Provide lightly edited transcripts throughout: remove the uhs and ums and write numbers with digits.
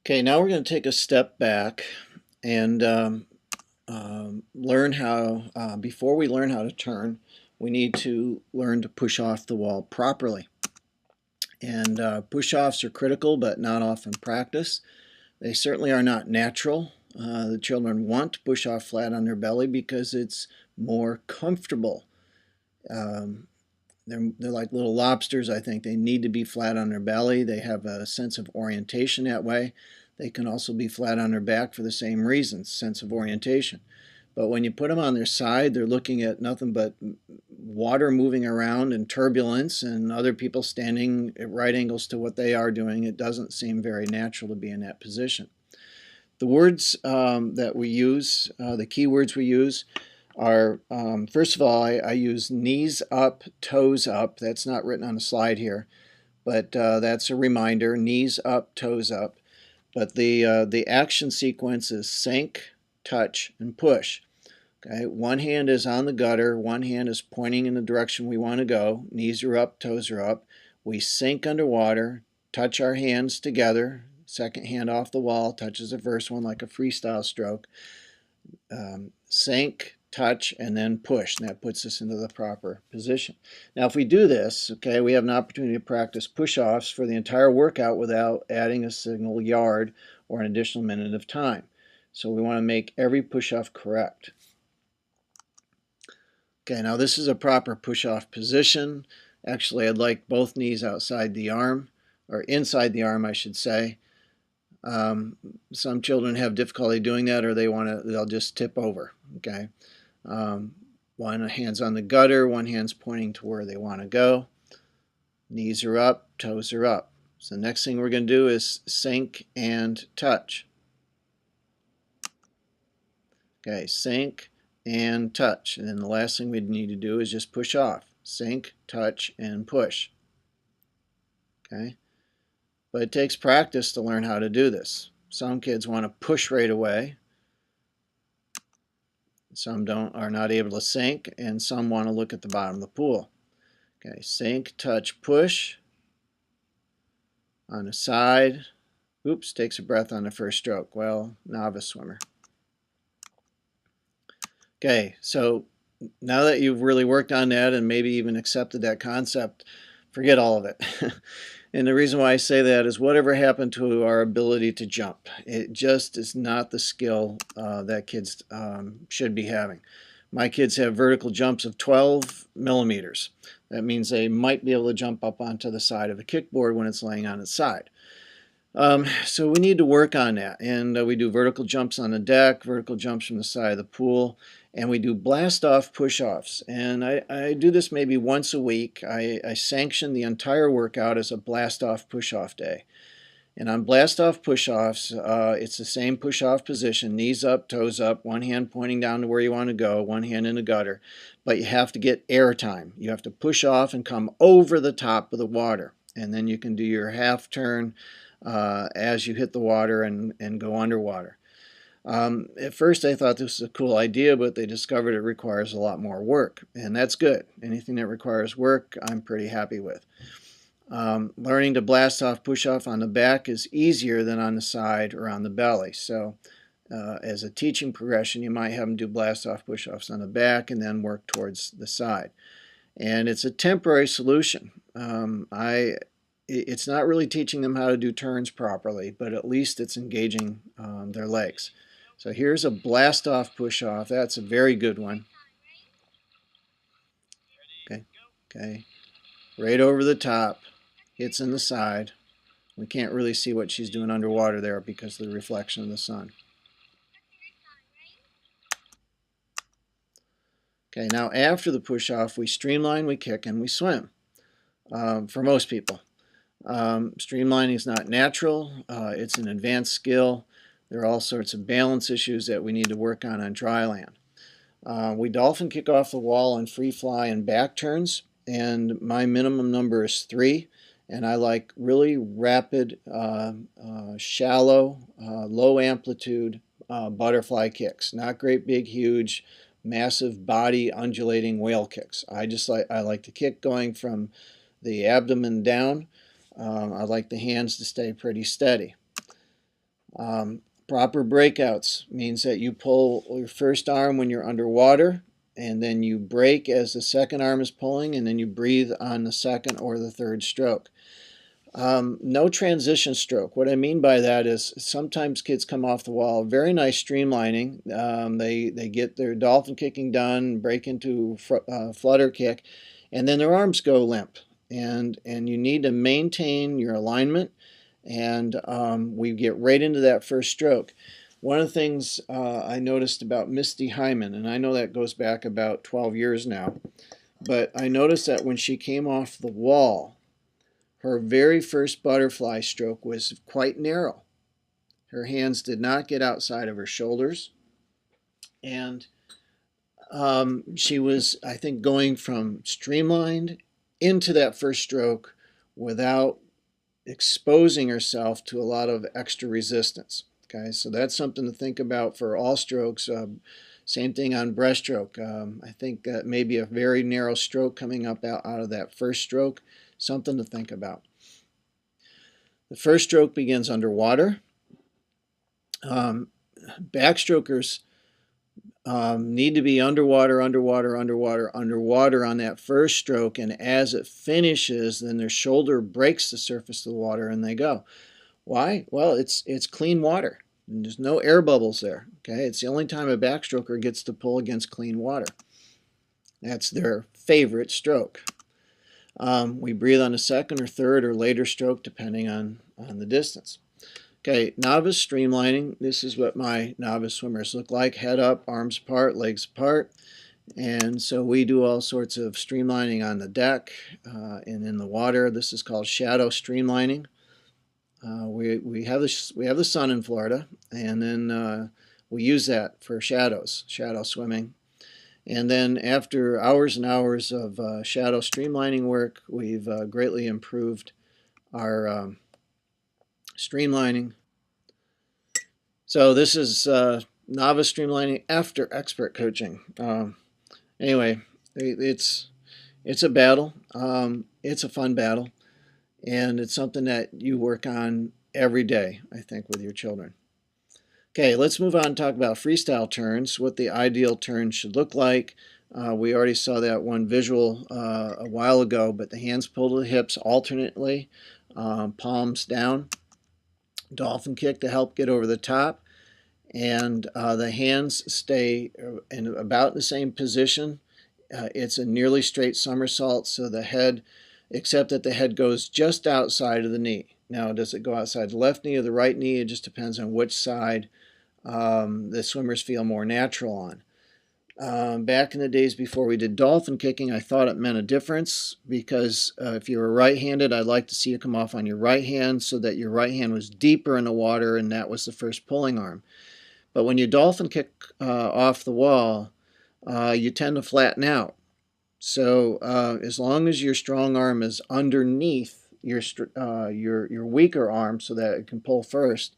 Okay, now we're going to take a step back and learn how, before we learn how to turn, we need to learn to push off the wall properly. And push-offs are critical, but not often practiced. They certainly are not natural. The children want to push off flat on their belly because it's more comfortable. Um, they're like little lobsters, I think. They need to be flat on their belly. They have a sense of orientation that way. They can also be flat on their back for the same reasons, sense of orientation. But when you put them on their side, they're looking at nothing but water moving around and turbulence and other people standing at right angles to what they are doing. It doesn't seem very natural to be in that position. The words that we use, the key words we use, are, first of all, I use knees up, toes up. That's not written on the slide here, but that's a reminder, knees up, toes up. But the action sequence is sink, touch, and push. Okay, one hand is on the gutter, one hand is pointing in the direction we want to go. Knees are up, toes are up. We sink underwater, touch our hands together. Second hand off the wall, touches the first one like a freestyle stroke. Sink, touch, and then push, and that puts us into the proper position. Now if we do this, okay, we have an opportunity to practice push-offs for the entire workout without adding a single yard or an additional minute of time. So we want to make every push-off correct. Okay, now this is a proper push-off position. Actually, I'd like both knees outside the arm, or inside the arm, I should say. Some children have difficulty doing that, or they'll just tip over. Okay, one hand's on the gutter, one hand's pointing to where they want to go. Knees are up, toes are up. So the next thing we're going to do is sink and touch. Okay, sink and touch. And then the last thing we need to do is just push off. Sink, touch, and push. Okay? But it takes practice to learn how to do this. Some kids want to push right away. Some are not able to sink, and some want to look at the bottom of the pool. Okay, sink, touch, push. On the side. Oops, takes a breath on the first stroke. Well, novice swimmer. Okay, so now that you've really worked on that and maybe even accepted that concept, forget all of it. And the reason why I say that is whatever happened to our ability to jump? It just is not the skill that kids should be having. My kids have vertical jumps of 12 millimeters. That means they might be able to jump up onto the side of a kickboard when it's laying on its side. So we need to work on that, and we do vertical jumps on the deck, vertical jumps from the side of the pool, and we do blast-off push-offs. And I do this maybe once a week. I sanction the entire workout as a blast-off push-off day. And on blast-off push-offs, it's the same push-off position, knees up, toes up, one hand pointing down to where you want to go, one hand in the gutter. But you have to get air time. You have to push off and come over the top of the water. And then you can do your half turn as you hit the water and go underwater. At first I thought this was a cool idea, but they discovered it requires a lot more work, and that's good. Anything that requires work, I'm pretty happy with. Learning to blast off, push off on the back is easier than on the side or on the belly. So as a teaching progression, you might have them do blast off, push offs on the back and then work towards the side. And it's a temporary solution. It's not really teaching them how to do turns properly, but at least it's engaging their legs. So here's a blast off push off. That's a very good one. Okay. Right over the top. Hits in the side. We can't really see what she's doing underwater there because of the reflection of the sun. Okay, now after the push off, we streamline, we kick, and we swim. For most people. Streamlining is not natural. It's an advanced skill. There are all sorts of balance issues that we need to work on dry land. We dolphin kick off the wall on free fly and back turns, and my minimum number is 3. And I like really rapid, shallow, low amplitude butterfly kicks. Not great, big, huge, massive body undulating whale kicks. I like to kick going from the abdomen down. I like the hands to stay pretty steady. Proper breakouts means that you pull your first arm when you're underwater, and then you break as the second arm is pulling, and then you breathe on the second or the third stroke. No transition stroke. What I mean by that is sometimes kids come off the wall, very nice streamlining. They get their dolphin kicking done, break into flutter kick, and then their arms go limp. And you need to maintain your alignment, and we get right into that first stroke. One of the things I noticed about Misty Hyman, and I know that goes back about 12 years now, but I noticed that when she came off the wall, her very first butterfly stroke was quite narrow. Her hands did not get outside of her shoulders. And she was, I think, going from streamlined into that first stroke without exposing herself to a lot of extra resistance. Okay, so that's something to think about for all strokes. Same thing on breaststroke. I think maybe a very narrow stroke coming up out of that first stroke. Something to think about. The first stroke begins underwater. Backstrokers need to be underwater on that first stroke, and as it finishes, then their shoulder breaks the surface of the water and they go. Why? Well, it's clean water. And there's no air bubbles there. Okay, it's the only time a backstroker gets to pull against clean water. That's their favorite stroke. We breathe on a second or third or later stroke depending on the distance. Okay, novice streamlining. This is what my novice swimmers look like. Head up, arms apart, legs apart. And so we do all sorts of streamlining on the deck and in the water. This is called shadow streamlining. We have the sun in Florida, and then we use that for shadow swimming. And then after hours and hours of shadow streamlining work, we've greatly improved our streamlining. So this is novice streamlining after expert coaching. Anyway, it's a battle. It's a fun battle, and it's something that you work on every day, I think, with your children. Okay, let's move on and talk about freestyle turns, what the ideal turn should look like. We already saw that one visual a while ago, but the hands pull to the hips alternately, palms down, dolphin kick to help get over the top, and the hands stay in about the same position. It's a nearly straight somersault, so the head, except that the head goes just outside of the knee. Now, does it go outside the left knee or the right knee? It just depends on which side the swimmers feel more natural on. Back in the days before we did dolphin kicking, I thought it meant a difference because if you were right-handed, I'd like to see you come off on your right hand so that your right hand was deeper in the water and that was the first pulling arm. But when you dolphin kick off the wall, you tend to flatten out. So as long as your strong arm is underneath your weaker arm so that it can pull first,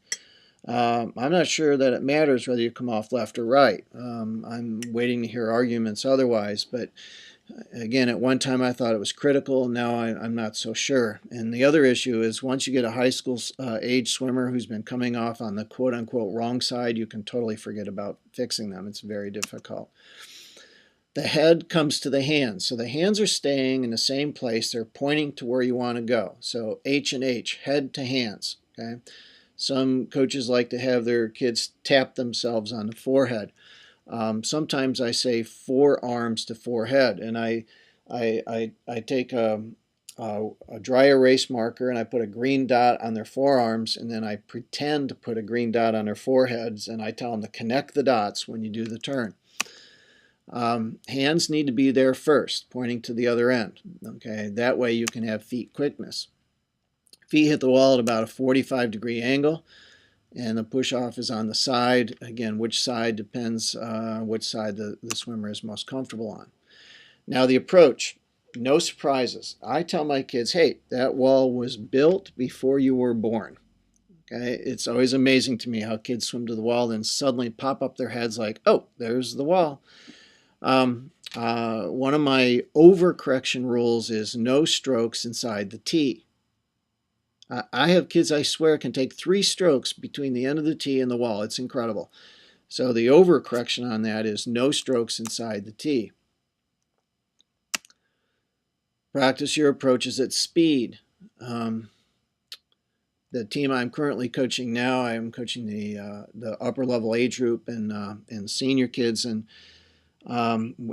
I'm not sure that it matters whether you come off left or right. I'm waiting to hear arguments otherwise, but again, at one time I thought it was critical. Now I'm not so sure. And the other issue is once you get a high school age swimmer who's been coming off on the quote-unquote wrong side, you can totally forget about fixing them. It's very difficult. The head comes to the hands. So the hands are staying in the same place. They're pointing to where you want to go. So H and H, head to hands. Okay. Some coaches like to have their kids tap themselves on the forehead. Sometimes I say forearms to forehead, and I take a dry erase marker and I put a green dot on their forearms, and then I pretend to put a green dot on their foreheads, and I tell them to connect the dots when you do the turn. Hands need to be there first, pointing to the other end. Okay, that way you can have feet quickness. Feet hit the wall at about a 45-degree angle, and the push-off is on the side. Again, which side depends which side the swimmer is most comfortable on. Now the approach, no surprises. I tell my kids, hey, that wall was built before you were born. Okay, it's always amazing to me how kids swim to the wall and suddenly pop up their heads like, oh, there's the wall. One of my overcorrection rules is no strokes inside the tee. I have kids, I swear, can take 3 strokes between the end of the tee and the wall. It's incredible. So the overcorrection on that is no strokes inside the tee. Practice your approaches at speed. The team I'm currently coaching now, I'm coaching the upper level age group and senior kids, and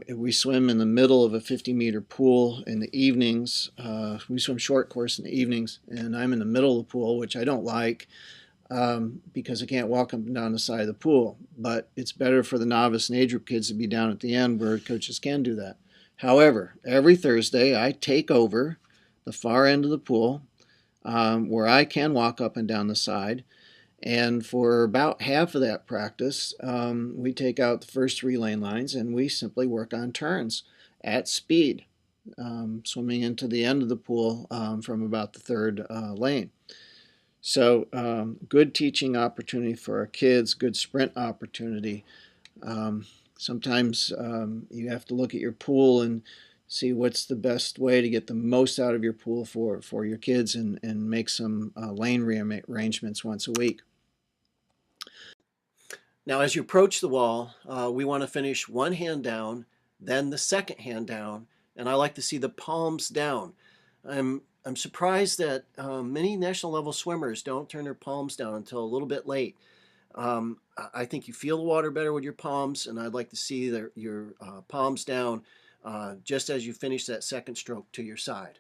we swim in the middle of a 50-meter pool in the evenings. We swim short course in the evenings, and I'm in the middle of the pool, which I don't like because I can't walk up and down the side of the pool. But it's better for the novice and age group kids to be down at the end where coaches can do that. However, every Thursday I take over the far end of the pool where I can walk up and down the side. And for about half of that practice, we take out the first 3 lane lines and we simply work on turns at speed, swimming into the end of the pool from about the 3rd lane. So good teaching opportunity for our kids, good sprint opportunity. Sometimes you have to look at your pool and see what's the best way to get the most out of your pool for your kids and make some lane rearrangements once a week. Now, as you approach the wall, we want to finish one hand down, then the second hand down, and I like to see the palms down. I'm surprised that many national level swimmers don't turn their palms down until a little bit late. I think you feel the water better with your palms, and I'd like to see your palms down just as you finish that second stroke to your side.